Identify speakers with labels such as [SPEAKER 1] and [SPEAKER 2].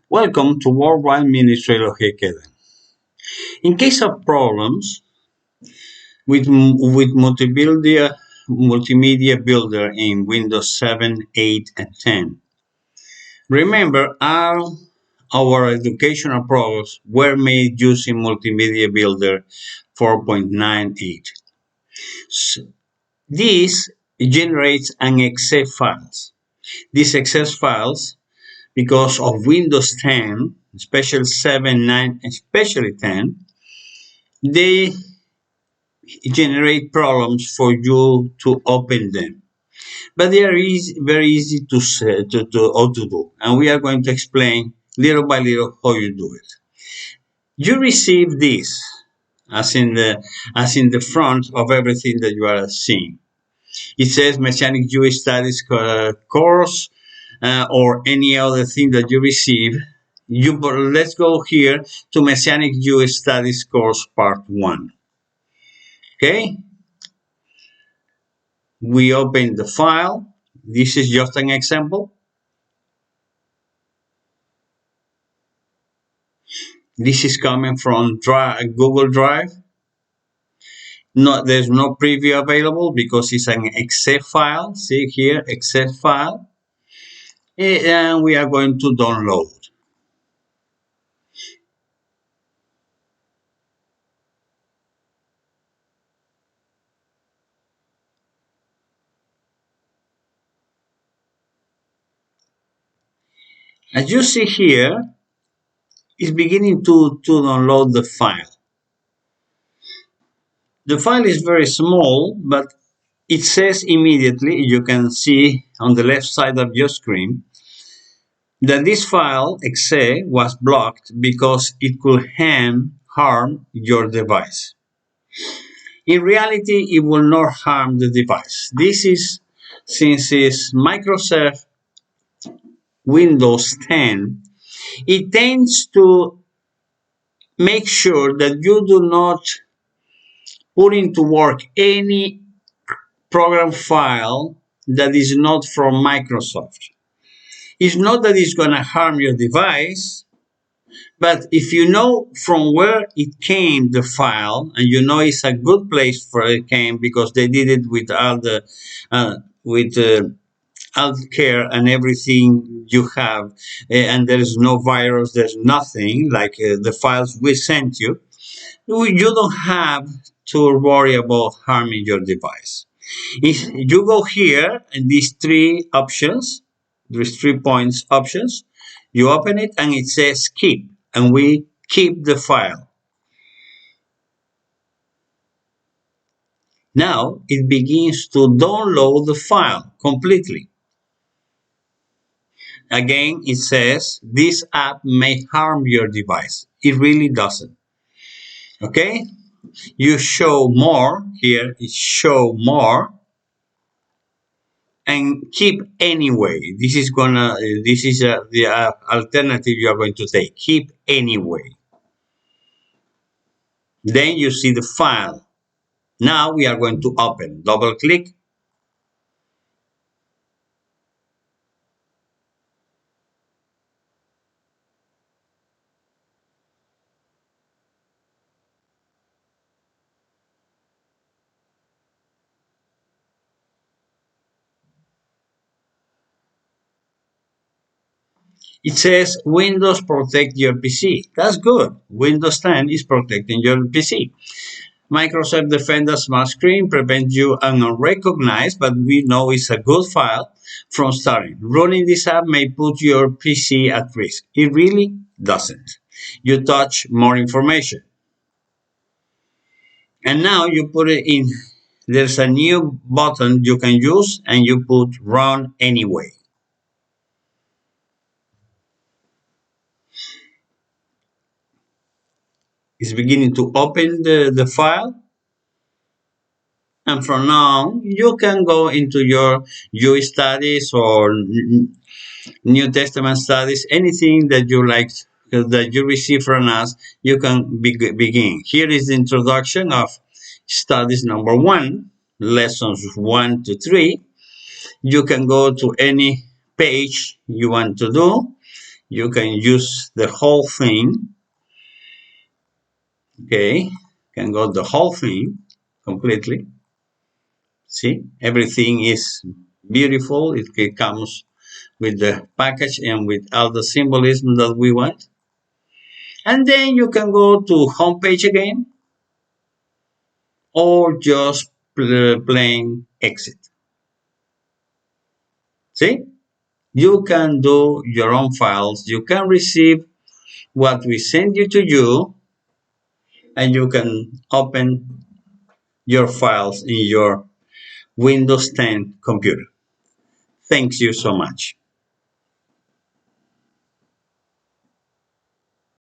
[SPEAKER 1] Welcome to Worlwide Ministry Elohei Kedem. In case of problems with Multimedia Builder in Windows 7, 8, and 10, remember all our educational programs were made using Multimedia Builder 4.98. So this generates an EXE files. These EXE files, because of Windows 10, especially 7, 9, especially 10, they generate problems for you to open them. But they are very easy to do, and we are going to explain little by little how you do it. You receive this as in the front of everything that you are seeing. It says Messianic Jewish Studies course or any other thing that you receive. Let's go here to Messianic Jewish Studies course part 1. Okay, we open the file. This is just an example. This is coming from Google Drive. There's no preview available because it's an EXE file. See here, EXE file. And we are going to download. As you see here, it's beginning to download the file. The file is very small, but it says immediately, you can see on the left side of your screen, that this file, EXE, was blocked because it could harm your device. In reality, it will not harm the device. This is, since it's Microsoft Windows 10, it tends to make sure that you do not put into work any program file that is not from Microsoft. It's not that it's going to harm your device, but if you know from where it came, the file, and you know it's a good place for it came because they did it with all the care and everything you have, and there's no virus, there's nothing like the files we sent you, you don't have to worry about harming your device. If you go here and these three options, these 3 points options, you open it and it says keep, and we keep the file. Now it begins to download the file completely. Again, it says this app may harm your device. It really doesn't. Okay, you show more here. Is show more and keep anyway. This is the alternative you are going to take. Keep anyway. Then you see the file. Now we are going to open. Double click. It says Windows protect your PC. That's good. Windows 10 is protecting your PC. Microsoft Defender Smart Screen prevents you unrecognized, but we know it's a good file from starting. Running this app may put your PC at risk. It really doesn't. You touch more information. And now you put it in. There's a new button you can use and you put run anyway. It's beginning to open the file. And from now, you can go into your Jewish studies or New Testament studies, anything that you like, that you receive from us, you can begin. Here is the introduction of studies number 1, lessons 1 to 3. You can go to any page you want to do. You can use the whole thing. Okay, can go the whole thing completely. See, everything is beautiful. It comes with the package and with all the symbolism that we want. And then you can go to home page again, or just plain exit. See, you can do your own files. You can receive what we send you to you, and you can open your files in your Windows 10 computer. Thanks you so much.